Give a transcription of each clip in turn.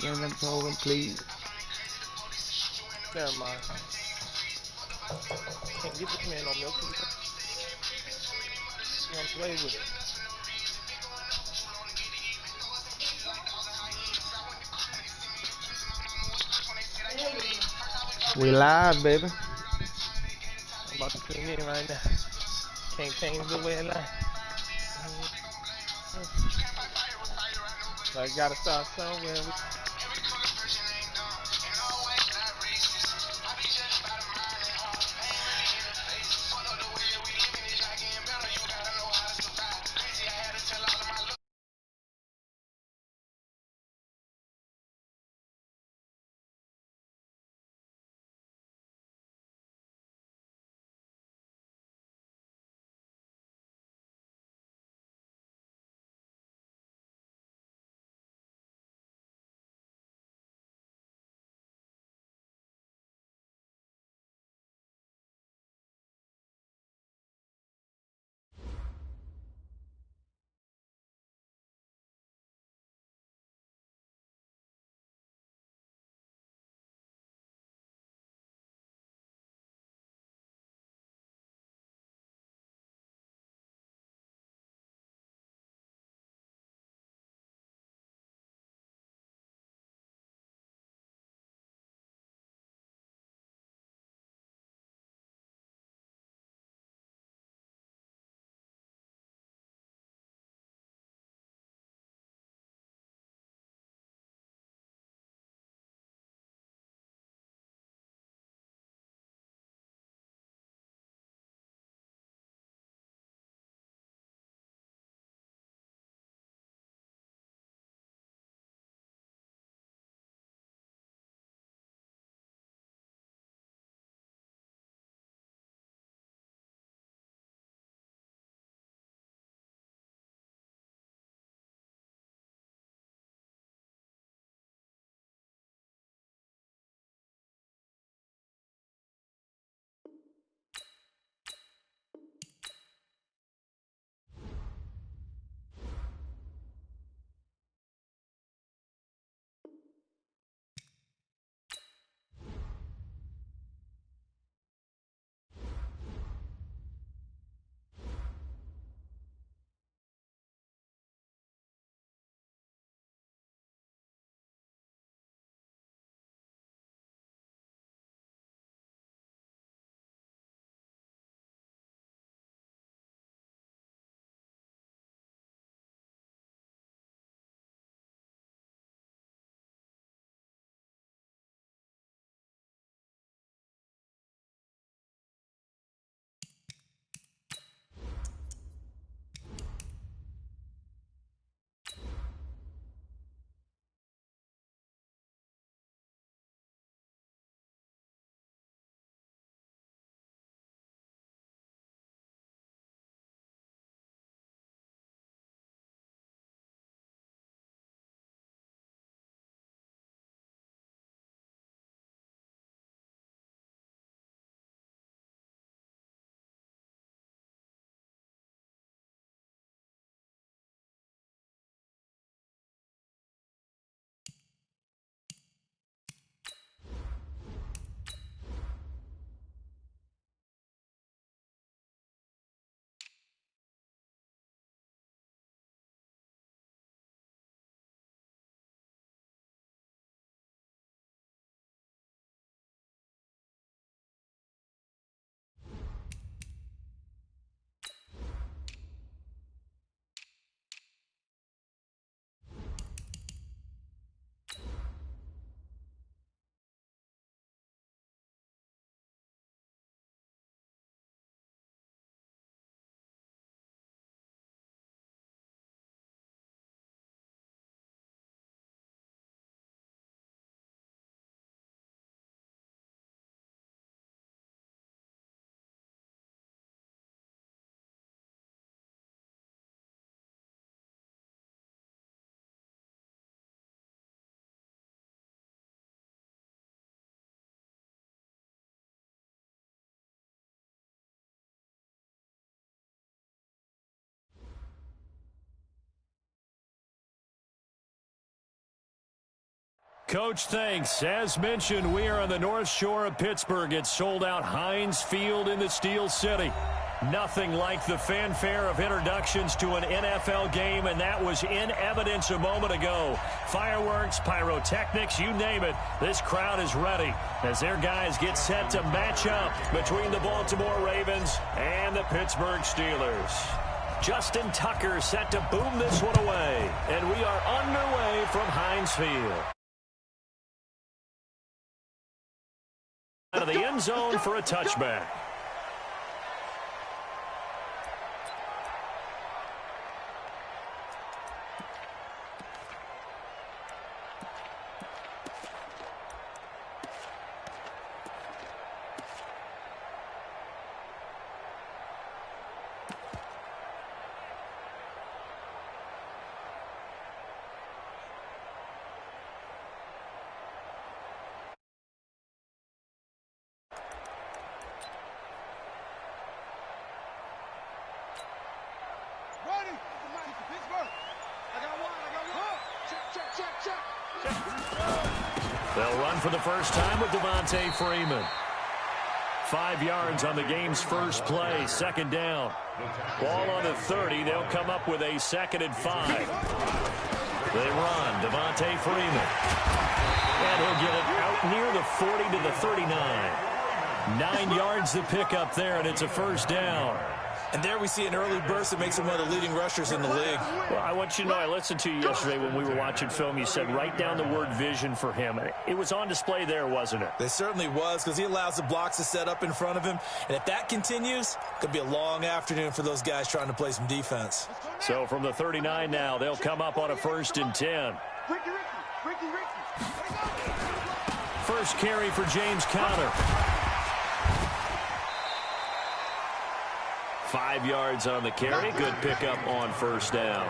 Can them over, please? Never mind. Can't get this man no milk. He gonna play with it. We live, baby. I'm about to tune in right now. Can't change the way it line. Like, gotta start somewhere. Coach, thanks. As mentioned, we are on the North Shore of Pittsburgh. It's sold out Heinz Field in the Steel City. Nothing like the fanfare of introductions to an NFL game, and that was in evidence a moment ago. Fireworks, pyrotechnics, you name it. This crowd is ready as their guys get set to match up between the Baltimore Ravens and the Pittsburgh Steelers. Justin Tucker set to boom this one away, and we are underway from Heinz Field. Out of the end zone for a touchback. They'll run for the first time with Devontae Freeman. 5 yards on the game's first play, second down. Ball on the 30. They'll come up with a 2nd and 5. They run, Devontae Freeman. And he'll get it out near the 40 to the 39. 9 yards to pick up there, and it's a first down. And there we see an early burst that makes him one of the leading rushers in the league. Well, I want you to know, I listened to you yesterday when we were watching film. You said write down the word vision for him. It was on display there, wasn't it? It certainly was, because he allows the blocks to set up in front of him. And if that continues, it could be a long afternoon for those guys trying to play some defense. So from the 39 now, they'll come up on a 1st and 10. First carry for James Conner. 5 yards on the carry. Good pickup on first down.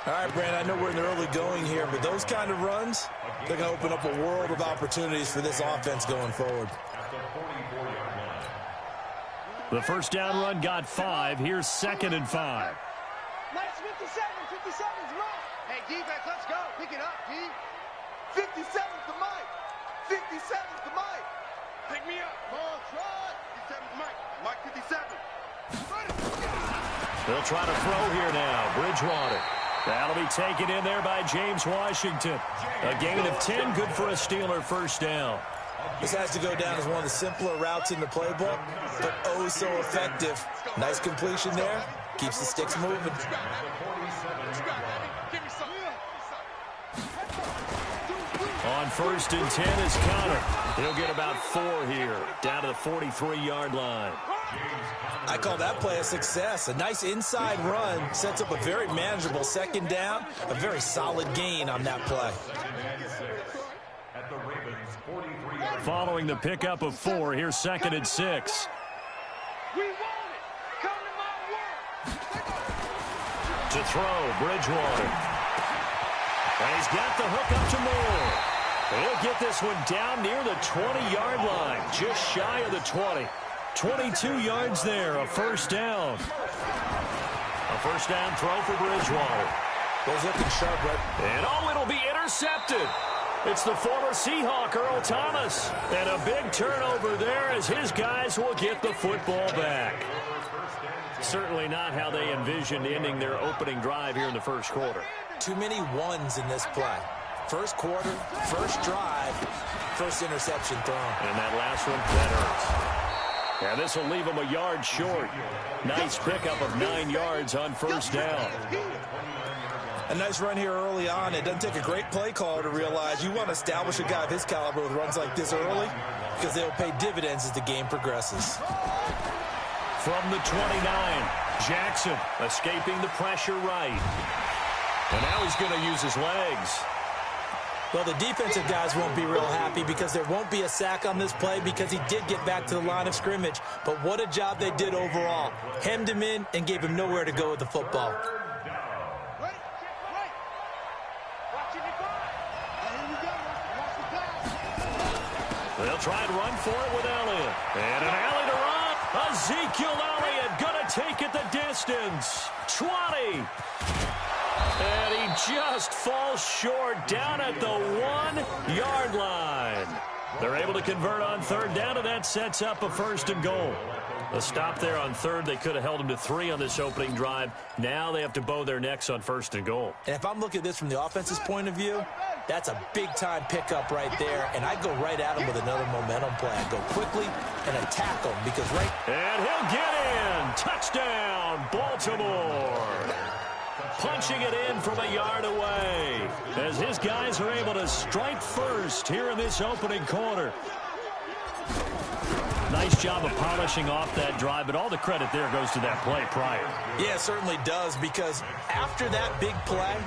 All right, Brandon, I know we're in the early going here, but those kind of runs, they're going to open up a world of opportunities for this offense going forward. The first down run got 5. Here's 2nd and 5. Nice 57's right. Hey, defense, let's go. Pick it up, D. 57's the mic. 57's the mic. Pick me up. Ball, try. 57's Mike. Mike 57. They'll try to throw here now. Bridgewater. That'll be taken in there by James Washington. A gain of 10, good for a Steeler first down. This has to go down as one of the simpler routes in the playbook, but oh so effective. Nice completion there. Keeps the sticks moving. On 1st and 10 is Conner. He'll get about 4 here, down to the 43-yard line. I call that play a success. A nice inside run sets up a very manageable 2nd down. A very solid gain on that play. Following the pickup of 4, here's 2nd and 6. We want it. Come to my work. To throw, Bridgewater. And he's got the hook up to Moore. He'll get this one down near the 20-yard line, just shy of the 20. 22 yards there, a first down. A first down throw for Bridgewater. Those looking sharp, right? And it'll be intercepted. It's the former Seahawk, Earl Thomas. And a big turnover there as his guys will get the football back. Certainly not how they envisioned ending their opening drive here in the first quarter. Too many ones in this play. First quarter, first drive, first interception thrown. And that last one, that hurts. And this will leave them a yard short. Nice pickup of 9 yards on first down. A nice run here early on. It doesn't take a great play caller to realize you want to establish a guy of his caliber with runs like this early because they'll pay dividends as the game progresses. From the 29, Jackson escaping the pressure right. And now he's going to use his legs. Well, the defensive guys won't be real happy because there won't be a sack on this play because he did get back to the line of scrimmage. But what a job they did overall. Hemmed him in and gave him nowhere to go with the football. They'll try and run for it with Elliott. And an alley to run. Ezekiel Elliott going to take it the distance. 20. And he just falls short down at the 1-yard line. They're able to convert on third down, and that sets up a 1st and goal. A stop there on third. They could have held them to 3 on this opening drive. Now they have to bow their necks on 1st and goal. And if I'm looking at this from the offense's point of view, that's a big-time pickup right there, and I'd go right at him with another momentum play. I'd go quickly and attack him because And he'll get in. Touchdown, Baltimore. Punching it in from a yard away as his guys are able to strike first here in this opening quarter. Nice job of polishing off that drive, but all the credit there goes to that play prior. Yeah, it certainly does, because after that big play,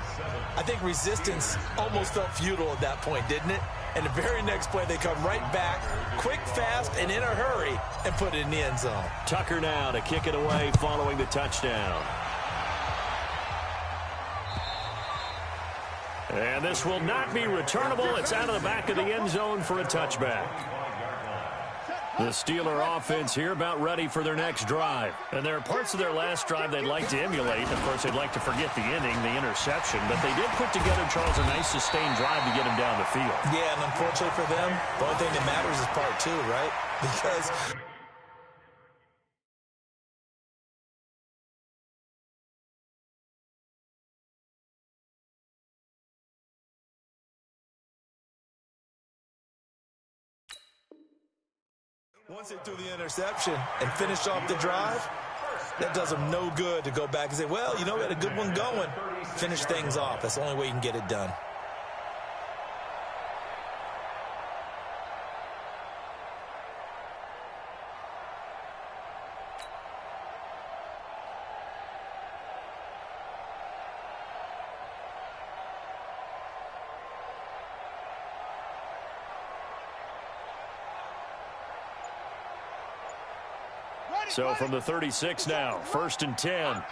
I think resistance almost felt futile at that point, didn't it? And the very next play, they come right back, quick, fast, and in a hurry, and put it in the end zone. Tucker now to kick it away following the touchdown. And this will not be returnable. It's out of the back of the end zone for a touchback. The Steeler offense here about ready for their next drive. And there are parts of their last drive they'd like to emulate. Of course, they'd like to forget the inning, the interception. But they did put together, Charles, a nice sustained drive to get him down the field. Yeah, and unfortunately for them, the only thing that matters is part 2, right? Because once they threw the interception and finished off the drive, that does them no good to go back and say, well, you know, we had a good one going. Finish things off. That's the only way you can get it done. So from the 36 now, 1st and 10.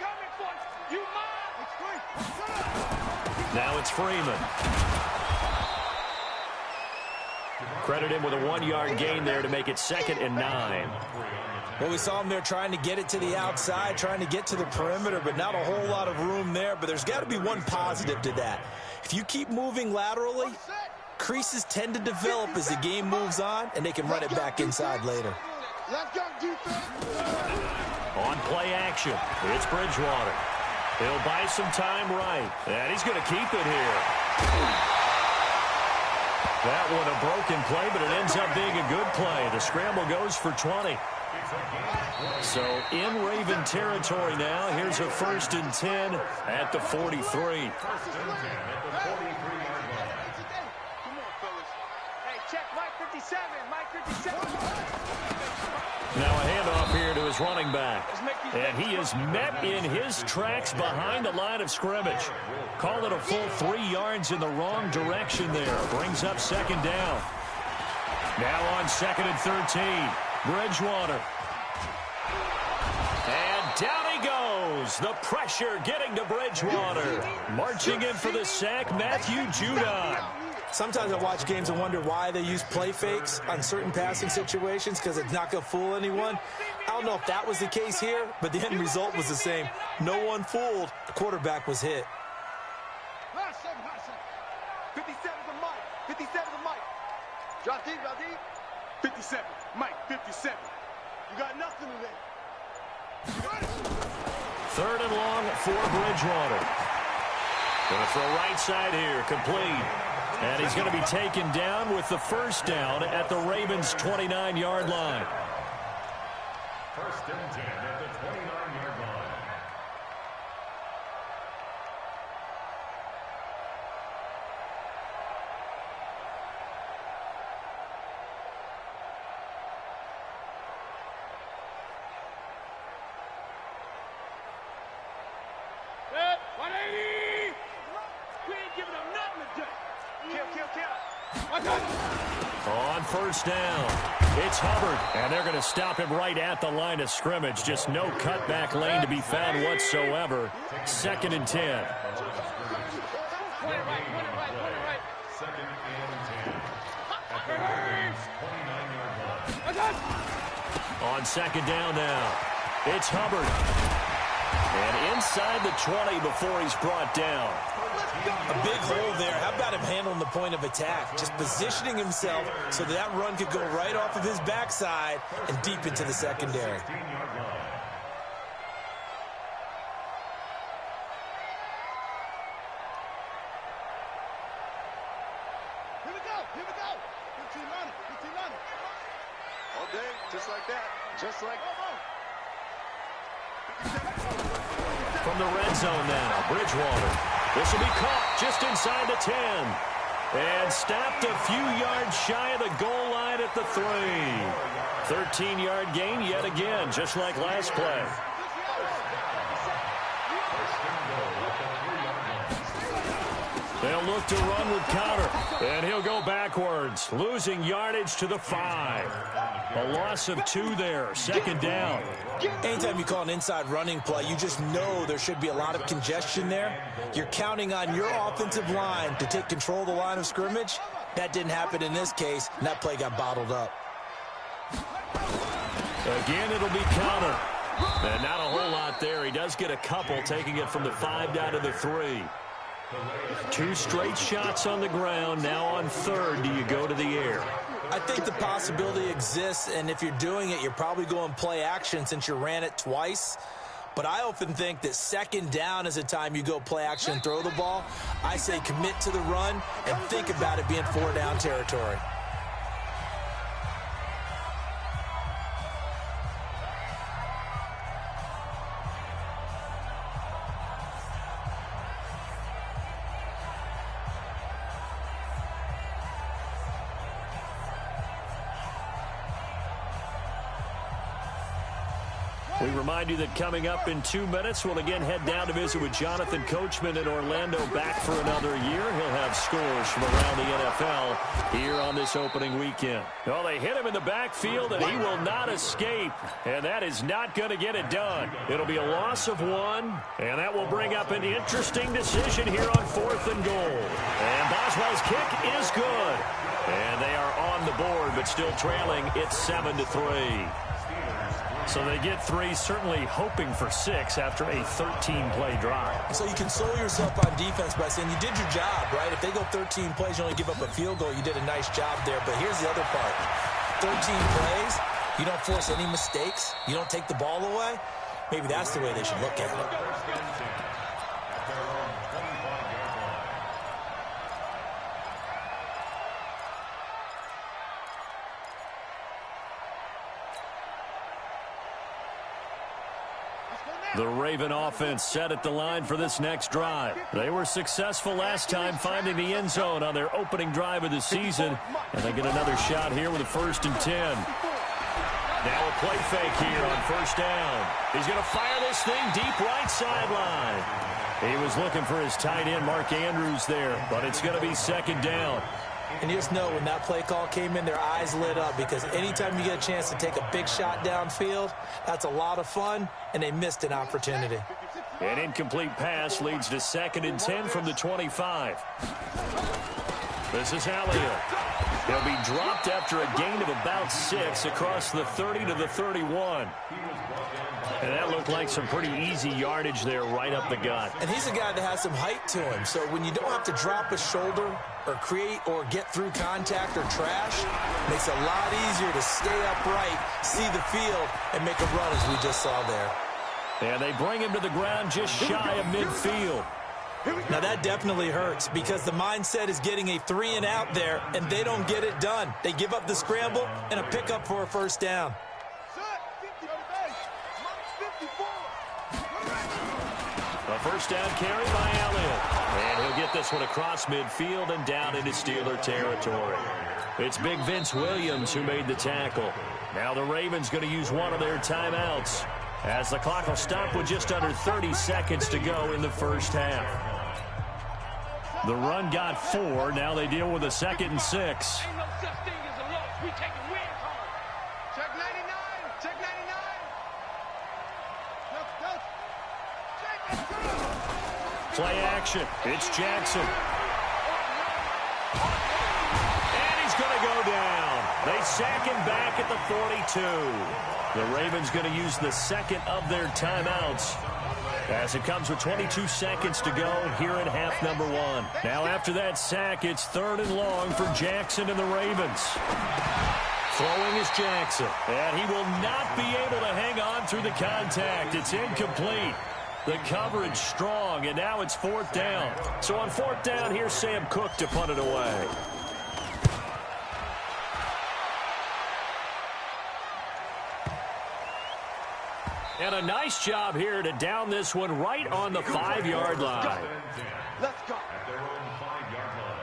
Now it's Freeman. Credit him with a 1-yard gain there to make it 2nd and 9. Well, we saw him there trying to get it to the outside, trying to get to the perimeter, but not a whole lot of room there. But there's got to be one positive to that. If you keep moving laterally, creases tend to develop as the game moves on, and they can run it back inside later. On play action, it's Bridgewater. He'll buy some time right, and he's going to keep it here. That one a broken play, but it ends up being a good play. The scramble goes for 20. So in Raven territory now, here's a 1st and 10 at the 43. Now a handoff here to his running back. And he is met in his tracks behind the line of scrimmage. Call it a full 3 yards in the wrong direction there. Brings up 2nd down. Now on 2nd and 13. Bridgewater. And down he goes. The pressure getting to Bridgewater. Marching in for the sack, Matthew Judon. Sometimes I watch games and wonder why they use play fakes on certain passing situations, because it's not going to fool anyone. I don't know if that was the case here, but the end result was the same. No one fooled. The quarterback was hit. 57 to Mike. 57 to Mike. Drop deep, drop deep. 57. Mike, 57. You got nothing today. 3rd and long for Bridgewater. Going to throw right side here, complete. And he's going to be taken down with the 1st down at the Ravens' 29-yard line. 1st and 10 at the 29-yard line. Set, 180. We ain't giving them nothing today. On 1st down, it's Hubbard, and they're going to stop him right at the line of scrimmage. Just no cutback lane to be found whatsoever. 2nd and 10. 2nd and 10. At the Ravens' 29-yard line. On 2nd down now, it's Hubbard. And inside the 20 before he's brought down. A big hole there. How about him handling the point of attack? Just positioning himself so that run could go right off of his backside and deep into the secondary. Here we go. 15 on it. 15 on it. All day, just like that. Just like. From the red zone now, Bridgewater. This will be caught just inside the 10. And stopped a few yards shy of the goal line at the 3. 13-yard gain yet again, just like last play. They'll look to run with Conner, and he'll go backwards, losing yardage to the 5. A loss of 2 there, second down. Anytime you call an inside running play, you just know there should be a lot of congestion there. You're counting on your offensive line to take control of the line of scrimmage. That didn't happen in this case, and that play got bottled up. Again, it'll be Conner. And not a whole lot there. He does get a couple, taking it from the 5 down to the 3. 2 straight shots on the ground. Now on third, do you go to the air? I think the possibility exists, and if you're doing it, you're probably going play action since you ran it twice. But I often think that second down is a time you go play action and throw the ball. I say commit to the run and think about it being 4 down territory. We remind you that coming up in 2 minutes, we'll again head down to visit with Jonathan Coachman in Orlando, back for another year. He'll have scores from around the NFL here on this opening weekend. Well, they hit him in the backfield, and he will not escape, and that is not going to get it done. It'll be a loss of 1, and that will bring up an interesting decision here on 4th and goal. And Boswell's kick is good, and they are on the board, but still trailing. It's 7-3. So they get 3, certainly hoping for 6 after a 13-play drive. So you console yourself on defense by saying you did your job, right? If they go 13 plays, you only give up a field goal, you did a nice job there. But here's the other part. 13 plays, you don't force any mistakes, you don't take the ball away. Maybe that's the way they should look at it. The Raven offense set at the line for this next drive. They were successful last time finding the end zone on their opening drive of the season. And they get another shot here with a 1st and 10. Now a play fake here on 1st down. He's going to fire this thing deep right sideline. He was looking for his tight end, Mark Andrews, there. But it's going to be 2nd down. And you just know when that play call came in, their eyes lit up, because anytime you get a chance to take a big shot downfield, that's a lot of fun, and they missed an opportunity. An incomplete pass leads to 2nd and 10 from the 25. This is Elliott. He'll be dropped after a gain of about 6 across the 30 to the 31. And that looked like some pretty easy yardage there right up the gut. And he's a guy that has some height to him, so when you don't have to drop a shoulder or create or get through contact or trash, it makes it a lot easier to stay upright, see the field, and make a run as we just saw there. And they bring him to the ground just shy of midfield. Now that definitely hurts, because the mindset is getting a 3 and out there, and they don't get it done. They give up the scramble and a pickup for a 1st down. A 1st down carry by Elliott. And he'll get this one across midfield and down into Steeler territory. It's Big Vince Williams who made the tackle. Now the Ravens going to use one of their timeouts, as the clock will stop with just under 30 seconds to go in the 1st half. The run got 4. Now they deal with a 2nd and 6. Ain't no such thing as a loss. We take a win hard. Check 99. Check 99. Play action. It's Jackson. And he's going to go down. They sack him back at the 42. The Ravens going to use the 2nd of their timeouts as it comes with 22 seconds to go here in half number one. Now after that sack, it's 3rd and long for Jackson and the Ravens. Throwing is Jackson, and he will not be able to hang on through the contact. It's incomplete. The coverage strong, and now it's 4th down. So on 4th down, here's Sam Cook to punt it away. And a nice job here to down this one right on the 5-yard line. Let's go. At their own 5-yard line.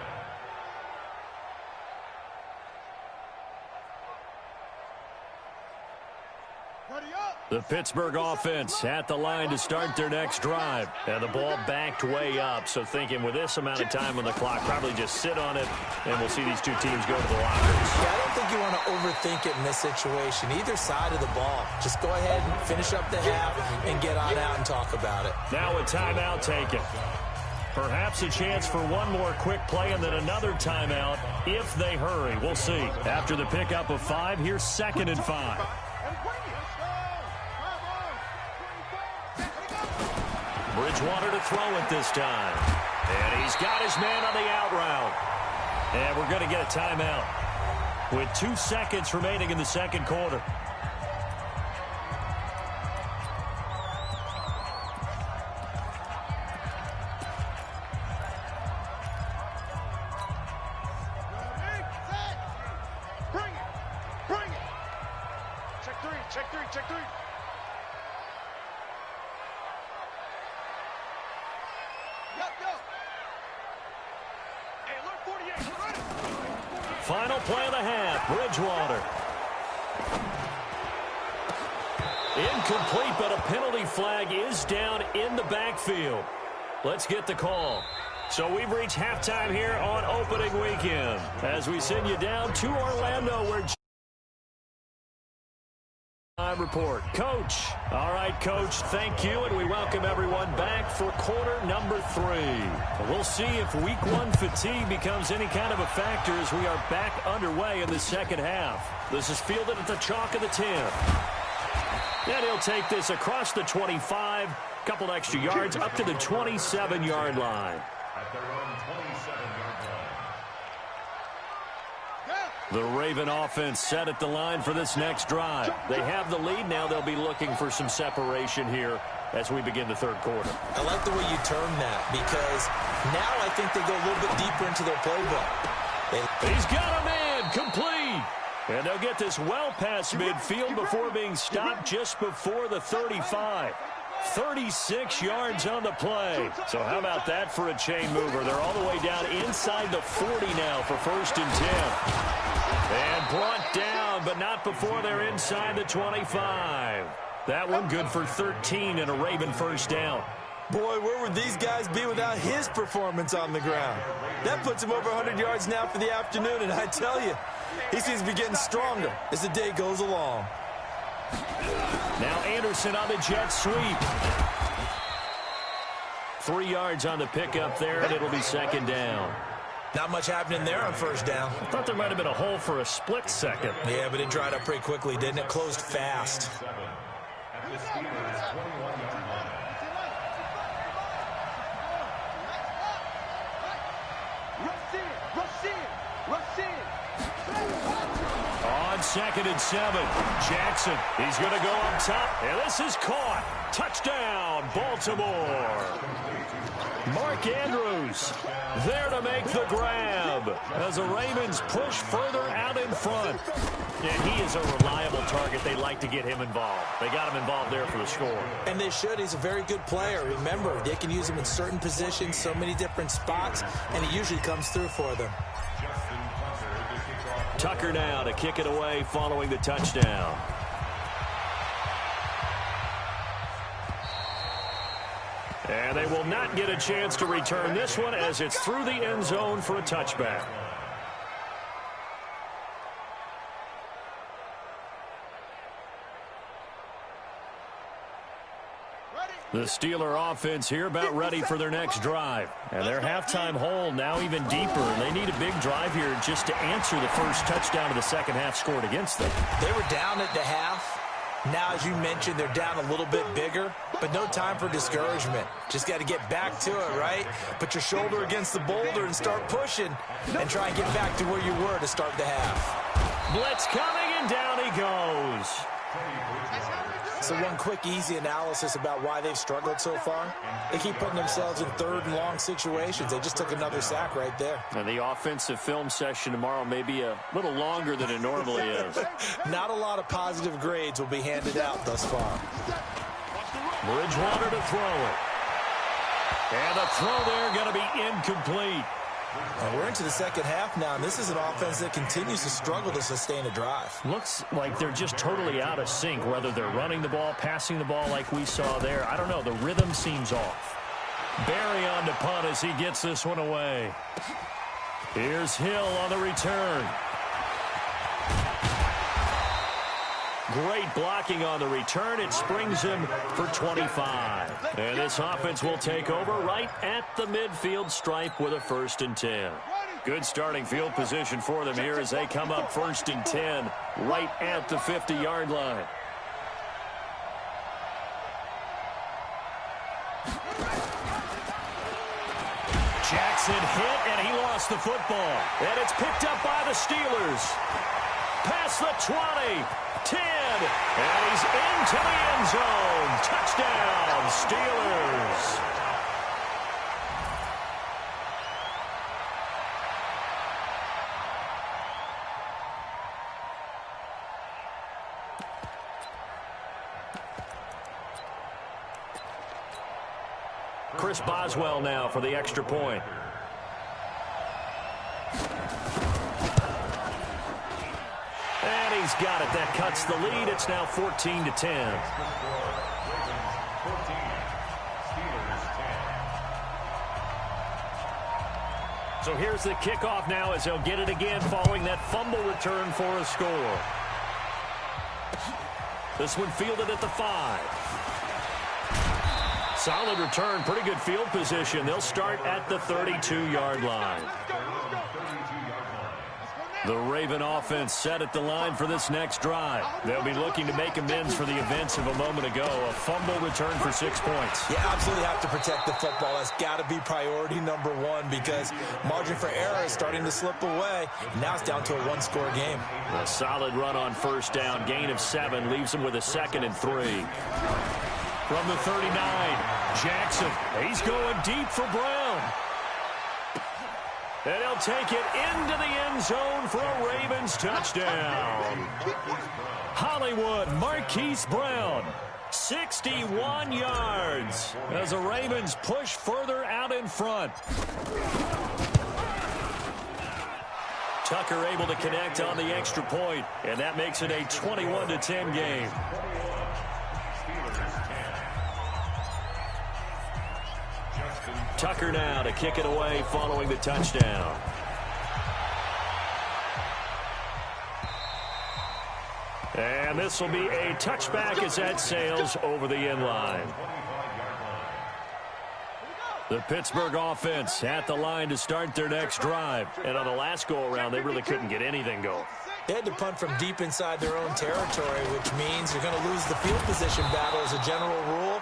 Ready up. The Pittsburgh offense at the line to start their next drive. And the ball backed way up, so thinking with this amount of time on the clock, probably just sit on it, and we'll see these two teams go to the lockers. Yeah, I don't think you want to overthink it in this situation. Either side of the ball. Just go ahead and finish up the half and get on out and talk about it. Now a timeout taken. Perhaps a chance for one more quick play and then another timeout if they hurry. We'll see. After the pickup of 5, here's 2nd and 5. Bridgewater to throw it this time. And he's got his man on the out route. And we're going to get a timeout with 2 seconds remaining in the second quarter. Bring it. Check three. Hey, alert 48, ready? Final play of the half, Bridgewater. Incomplete, but a penalty flag is down in the backfield. Let's get the call. So we've reached halftime here on opening weekend as we send you down to Orlando where report. Coach. All right, Coach, thank you, and we welcome everyone back for quarter number 3. We'll see if week 1 fatigue becomes any kind of a factor as we are back underway in the second half. This is fielded at the chalk of the 10. And he'll take this across the 25, couple extra yards up to the 27-yard line. At their own 27-yard line. The Raven offense set at the line for this next drive. They have the lead. Now they'll be looking for some separation here as we begin the third quarter. I like the way you term that because now I think they go a little bit deeper into their playbook. He's got a man complete. And they'll get this well past midfield before being stopped just before the 35. 36 yards on the play. So how about that for a chain mover? They're all the way down inside the 40 now for 1st and 10. And brought down, but not before they're inside the 25. That one good for 13 and a Raven first down. Boy, where would these guys be without his performance on the ground? That puts him over 100 yards now for the afternoon, and I tell you, he seems to be getting stronger as the day goes along. Now Anderson on the jet sweep. 3 yards on the pickup there, and it'll be 2nd down. Not much happening there on 1st down. I thought there might have been a hole for a split second. Yeah, but it dried up pretty quickly, didn't it? Closed fast. At the Steelers' 21-yard line. Rush in. On 2nd and 7, Jackson. He's going to go up top, and this is caught. Touchdown, Baltimore. Mark Andrews there to make the grab as the Ravens push further out in front. Yeah, he is a reliable target. They like to get him involved. They got him involved there for the score. And they should. He's a very good player. Remember, they can use him in certain positions, so many different spots, and he usually comes through for them. Tucker now to kick it away following the touchdown. And they will not get a chance to return this one as it's through the end zone for a touchback. The Steeler offense here about ready for their next drive. And their halftime hole now even deeper. And they need a big drive here just to answer the first touchdown of the second half scored against them. They were down at the half, Now, as you mentioned, they're down a little bit bigger, but no time for discouragement. Just got to get back to it, right? Put your shoulder against the boulder and start pushing and try and get back to where you were to start the half. Blitz coming, and down he goes. So one quick, easy analysis about why they've struggled so far. They keep putting themselves in third and long situations. They just took another sack right there. And the offensive film session tomorrow may be a little longer than it normally is. Not a lot of positive grades will be handed out thus far. Bridgewater to throw it. And the throw there going to be incomplete. And we're into the second half now, and this is an offense that continues to struggle to sustain a drive. Looks like they're just totally out of sync, whether they're running the ball, passing the ball like we saw there. I don't know. The rhythm seems off. Barry on to punt as he gets this one away. Here's Hill on the return. Great blocking on the return. It springs him for 25. And this offense will take over right at the midfield stripe with a 1st and 10. Good starting field position for them here as they come up 1st and 10 right at the 50-yard line. Jackson hit, and he lost the football. And it's picked up by the Steelers. Past the 20. 10, and he's into the end zone. Touchdown, Steelers. Chris Boswell now for the extra point. And he's got it. That cuts the lead. It's now 14 to 10. So here's the kickoff now as they'll get it again following that fumble return for a score. This one fielded at the 5. Solid return, pretty good field position. They'll start at the 32-yard line. The Raven offense set at the line for this next drive. They'll be looking to make amends for the events of a moment ago. A fumble return for 6 points. You absolutely have to protect the football. That's got to be priority number one because margin for error is starting to slip away. Now it's down to a one-score game. A solid run on 1st down. Gain of 7 leaves them with a 2nd and 3. From the 39, Jackson. He's going deep for Brown. And he'll take it into the end zone for a Ravens touchdown. Hollywood, Marquise Brown, 61 yards as the Ravens push further out in front. Tucker able to connect on the extra point, and that makes it a 21-10 game. Tucker now to kick it away following the touchdown. And this will be a touchback as that sails over the end line. The Pittsburgh offense at the line to start their next drive. And on the last go-around, they really couldn't get anything going. They had to punt from deep inside their own territory, which means you're going to lose the field position battle as a general rule.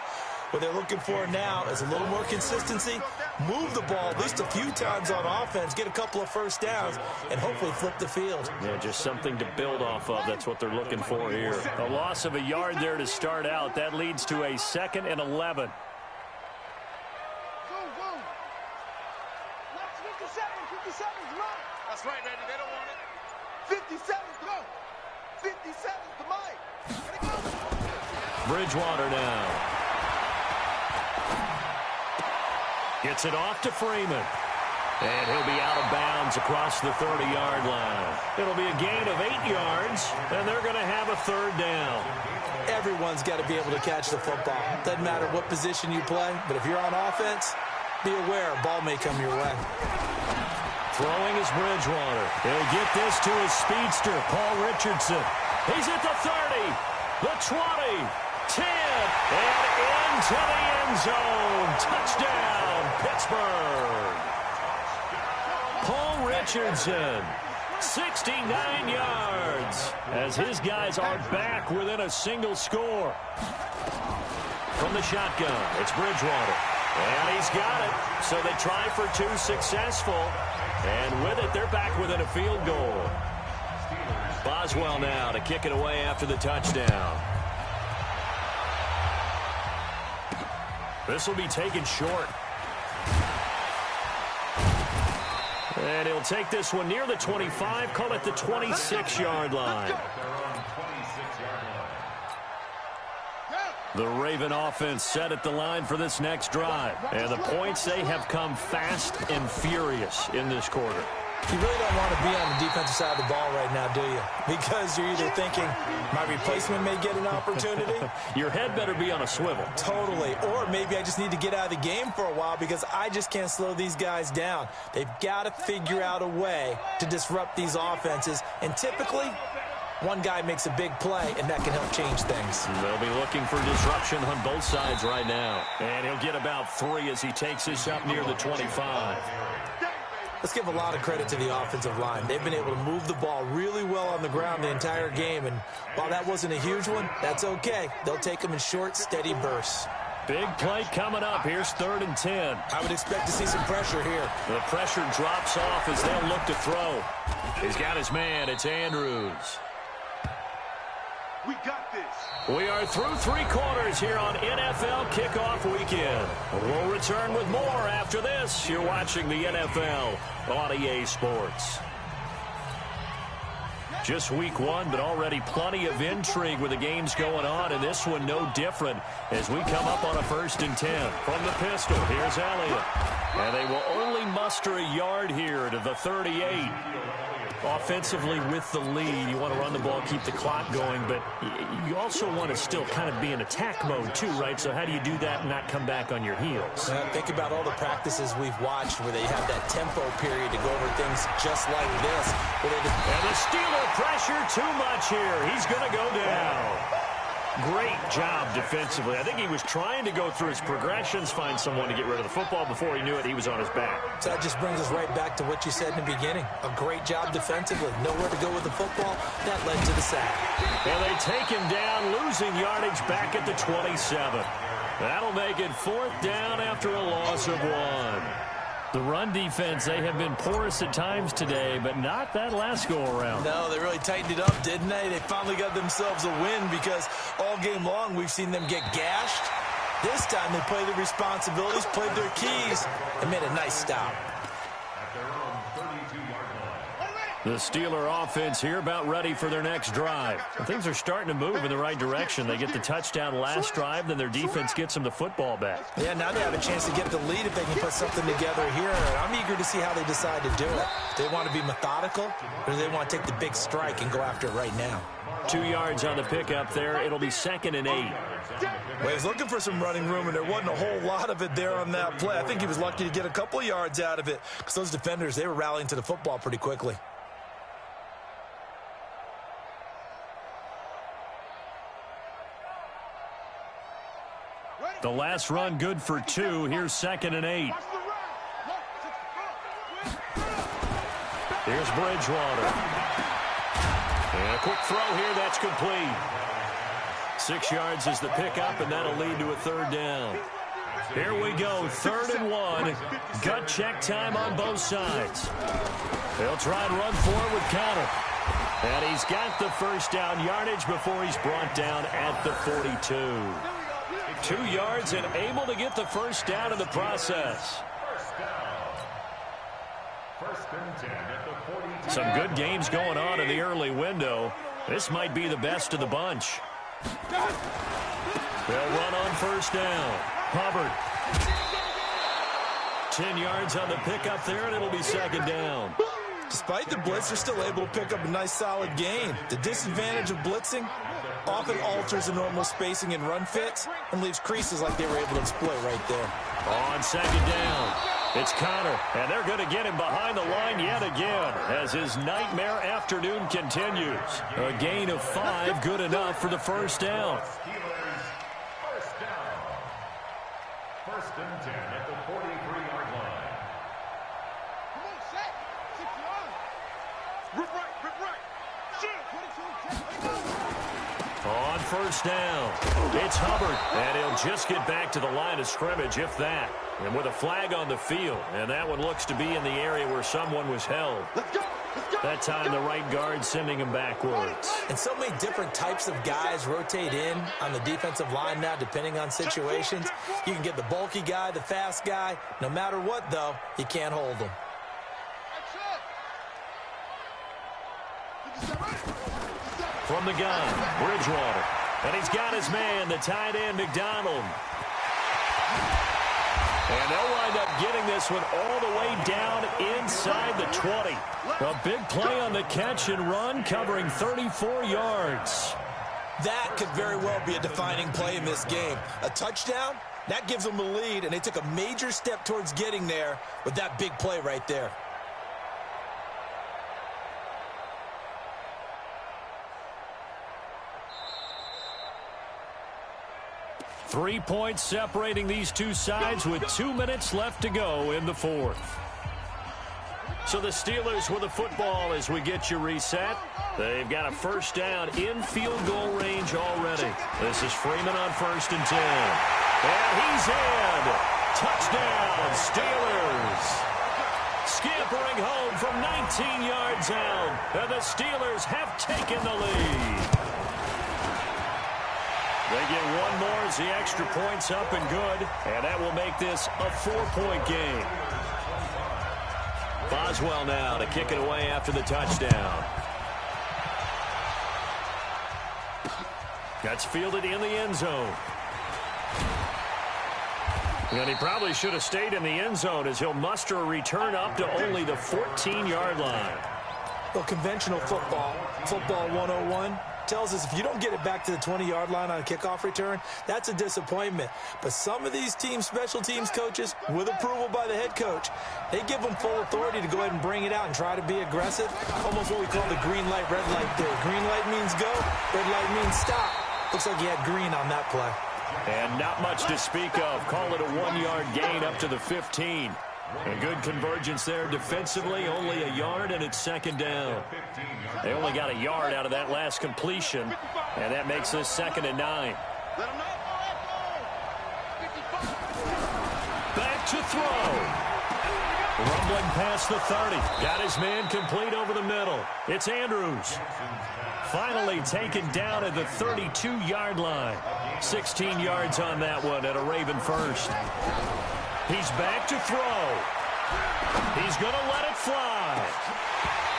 What they're looking for now is a little more consistency, move the ball at least a few times on offense, get a couple of 1st downs, and hopefully flip the field. Yeah, just something to build off of. That's what they're looking for here. A loss of a yard there to start out. That leads to a 2nd and 11. That's right, Randy. They don't want it. 57's go. 57's the mic. Bridgewater now. Gets it off to Freeman. And he'll be out of bounds across the 30-yard line. It'll be a gain of 8 yards, and they're going to have a 3rd down. Everyone's got to be able to catch the football. Doesn't matter what position you play, but if you're on offense, be aware a ball may come your way. Throwing is Bridgewater. He'll get this to his speedster, Paul Richardson. He's at the 30, the 20, 10, and into the end zone. Touchdown, Pittsburgh. Paul Richardson 69 yards as his guys are back within a single score. From the shotgun, it's Bridgewater. And he's got it. So they try for 2, successful. And with it, they're back within a field goal. Boswell now to kick it away after the touchdown. This will be taken short. And he'll take this one near the 25, call it the 26-yard line. The Raven offense set at the line for this next drive. And the points, they have come fast and furious in this quarter. You really don't want to be on the defensive side of the ball right now, do you? Because you're either thinking, my replacement may get an opportunity. Your head better be on a swivel. Totally. Or maybe I just need to get out of the game for a while because I just can't slow these guys down. They've got to figure out a way to disrupt these offenses. And typically, one guy makes a big play, and that can help change things. They'll be looking for disruption on both sides right now. And he'll get about 3 as he takes this up near the 25. Let's give a lot of credit to the offensive line. They've been able to move the ball really well on the ground the entire game. And while that wasn't a huge one, that's okay. They'll take them in short, steady bursts. Big play coming up. Here's 3rd and 10. I would expect to see some pressure here. The pressure drops off as they'll look to throw. He's got his man. It's Andrews. We got this. We are through 3 quarters here on NFL Kickoff Weekend. We'll return with more after this. You're watching the NFL on EA Sports. Just week 1, but already plenty of intrigue with the games going on, and this one no different as we come up on a 1st and 10. From the pistol, here's Elliott. And they will only muster a yard here to the 38. Offensively with the lead, you want to run the ball, keep the clock going, but you also want to still kind of be in attack mode too, right? So how do you do that and not come back on your heels? Think about all the practices we've watched where they have that tempo period to go over things just like this. And the Steeler pressure too much here. He's going to go down. Great job defensively. I think he was trying to go through his progressions, find someone to get rid of the football. Before he knew it, he was on his back. So that just brings us right back to what you said in the beginning. A great job defensively. Nowhere to go with the football. That led to the sack. And they take him down, losing yardage back at the 27. That'll make it 4th down after a loss of 1. The run defense, they have been porous at times today, but not that last go-around. No, they really tightened it up, didn't they? They finally got themselves a win because all game long we've seen them get gashed. This time they played their responsibilities, played their keys, and made a nice stop. The Steeler offense here about ready for their next drive. And things are starting to move in the right direction. They get the touchdown last drive, then their defense gets them the football back. Yeah, now they have a chance to get the lead if they can put something together here. I'm eager to see how they decide to do it. Do they want to be methodical, or do they want to take the big strike and go after it right now? 2 yards on the pickup there. It'll be 2nd and 8. Well, he was looking for some running room, and there wasn't a whole lot of it there on that play. I think he was lucky to get a couple yards out of it because those defenders, they were rallying to the football pretty quickly. The last run good for 2. Here's 2nd and 8. Here's Bridgewater. And a quick throw here. That's complete. 6 yards is the pickup, and that'll lead to a 3rd down. Here we go. 3rd and 1. Gut check time on both sides. They'll try and run forward with Connor. And he's got the 1st down yardage before he's brought down at the 42. 2 yards and able to get the 1st down in the process. Some good games going on in the early window. This might be the best of the bunch. They'll run on 1st down. Hubbard. 10 yards on the pickup there, and it'll be 2nd down. Despite the blitz, they're still able to pick up a nice solid gain. The disadvantage of blitzing often alters the normal spacing and run fits and leaves creases like they were able to exploit right there. On 2nd down, it's Connor, and they're going to get him behind the line yet again as his nightmare afternoon continues. A gain of 5, good enough for the 1st down. 1st and 10 at the 43-yard line. Come on, set. 6 yards. On first down, it's Hubbard, and he'll just get back to the line of scrimmage, if that. And with a flag on the field, and that one looks to be in the area where someone was held. That time, the right guard sending him backwards. And so many different types of guys rotate in on the defensive line now, depending on situations. You can get the bulky guy, the fast guy. No matter what, though, you can't hold them. From the gun, Bridgewater. And he's got his man, the tight end, McDonald. And they'll wind up getting this one all the way down inside the 20. A big play on the catch and run, covering 34 yards. That could very well be a defining play in this game. A touchdown, that gives them the lead, and they took a major step towards getting there with that big play right there. 3 points separating these two sides with 2 minutes left to go in the fourth. So the Steelers with the football as we get you reset. They've got a first down in field goal range already. This is Freeman on 1st and 10. And he's in. Touchdown, Steelers. Scampering home from 19 yards out. And the Steelers have taken the lead. They get one more as the extra point's up and good, and that will make this a 4-point game. Boswell now to kick it away after the touchdown. That's fielded in the end zone. And he probably should have stayed in the end zone as he'll muster a return up to only the 14-yard line. Well, conventional football 101, tells us if you don't get it back to the 20-yard line on a kickoff return, that's a disappointment. But some of these teams, special teams coaches, with approval by the head coach, they give them full authority to go ahead and bring it out and try to be aggressive. Almost what we call the green light, red light theory. Green light means go, red light means stop. Looks like he had green on that play. And not much to speak of. Call it a 1-yard gain up to the 15. A good convergence there defensively, only a yard, and it's second down. They only got a yard out of that last completion, and that makes this 2nd and 9. Back to throw. Rumbling past the 30. Got his man complete over the middle. It's Andrews. Finally taken down at the 32-yard line. 16 yards on that one at a Raven first. He's back to throw. He's going to let it fly.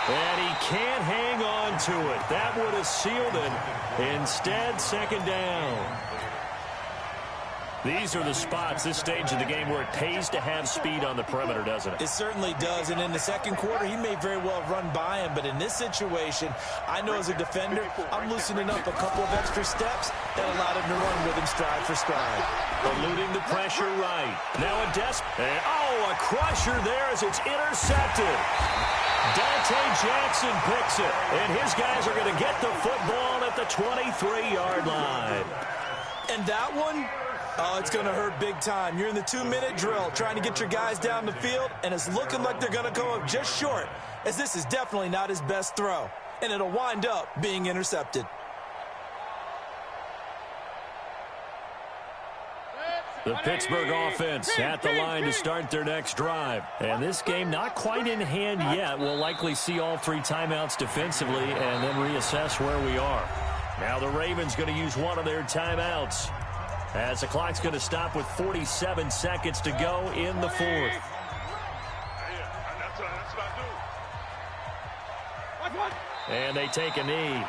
And he can't hang on to it. That would have sealed it. Instead, second down. These are the spots, this stage of the game, where it pays to have speed on the perimeter, doesn't it? It certainly does. And in the second quarter, he may very well run by him. But in this situation, I know as a defender, I'm loosening up a couple of extra steps that allowed him to run with him stride for stride. Eluding the pressure right. Now a a crusher there as it's intercepted. Dante Jackson picks it. And his guys are going to get the football at the 23-yard line. And that one, oh, it's going to hurt big time. You're in the 2-minute drill trying to get your guys down the field, and it's looking like they're going to go up just short, as this is definitely not his best throw. And it'll wind up being intercepted. The Pittsburgh offense at the line to start their next drive. And this game not quite in hand yet. We'll likely see all 3 timeouts defensively and then reassess where we are. Now the Ravens going to use one of their timeouts, as the clock's going to stop with 47 seconds to go in the fourth. And they take a knee.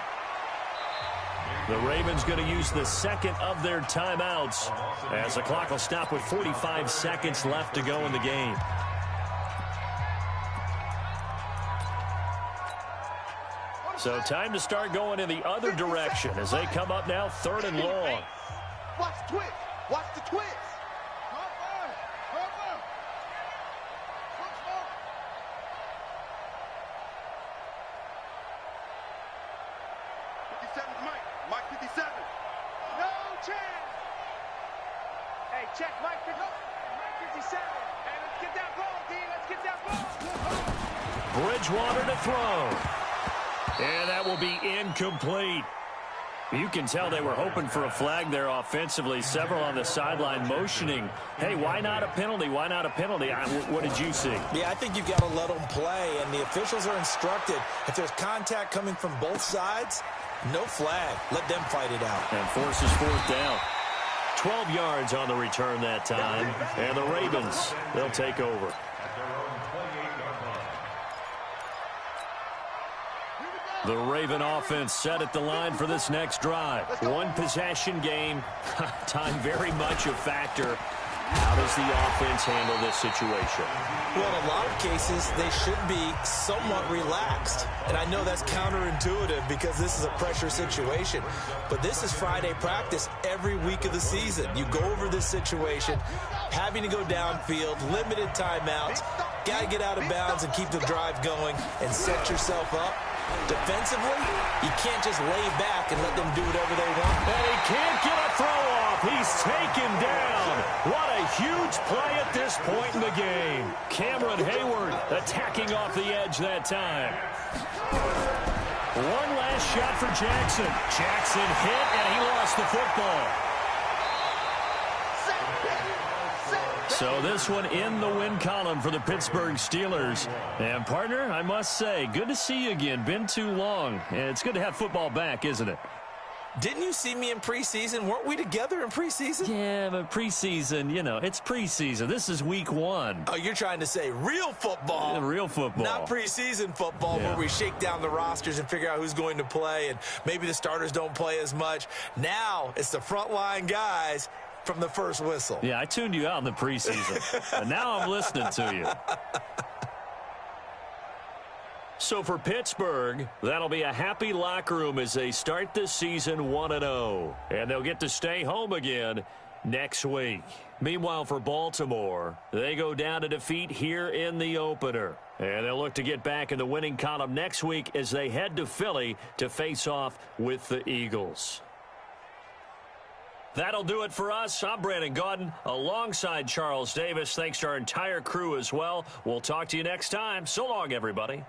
The Ravens going to use the second of their timeouts, as the clock will stop with 45 seconds left to go in the game. So time to start going in the other direction as they come up now 3rd and long. Watch the twist. Watch the twist. 57's Mike. Mike 57. No chance. Hey, check Mike 57. Hey, let's get that ball, D. Let's get that ball. Bridgewater to throw. And that will be incomplete. You can tell they were hoping for a flag there offensively. Several on the sideline motioning, hey, why not a penalty? Why not a penalty? What did you see? Yeah, I think you've got to let them play, and the officials are instructed. If there's contact coming from both sides, no flag. Let them fight it out. And forces fourth down. 12 yards on the return that time. And the Ravens, they'll take over. The Raven offense set at the line for this next drive. One possession game. Time very much a factor. How does the offense handle this situation? Well, in a lot of cases, they should be somewhat relaxed. And I know that's counterintuitive because this is a pressure situation. But this is Friday practice every week of the season. You go over this situation, having to go downfield, limited timeouts, got to get out of bounds and keep the drive going and set yourself up. Defensively, you can't just lay back and let them do whatever they want. And he can't get a throw off. He's taken down. What a huge play at this point in the game. Cameron Hayward attacking off the edge that time. One last shot for Jackson. Jackson hit, and he lost the football. So this one in the win column for the Pittsburgh Steelers. And, partner, I must say, good to see you again. Been too long. And it's good to have football back, isn't it? Didn't you see me in preseason? Weren't we together in preseason? Yeah, but preseason, you know, it's preseason. This is week one. Oh, you're trying to say real football. Yeah, real football. Not preseason football where we shake down the rosters and figure out who's going to play, and maybe the starters don't play as much. Now it's the frontline guys from the first whistle. Yeah, I tuned you out in the preseason. And now I'm listening to you. So for Pittsburgh, that'll be a happy locker room as they start this season 1-0. And they'll get to stay home again next week. Meanwhile, for Baltimore, they go down to defeat here in the opener. And they'll look to get back in the winning column next week as they head to Philly to face off with the Eagles. That'll do it for us. I'm Brandon Gaudin alongside Charles Davis. Thanks to our entire crew as well. We'll talk to you next time. So long, everybody.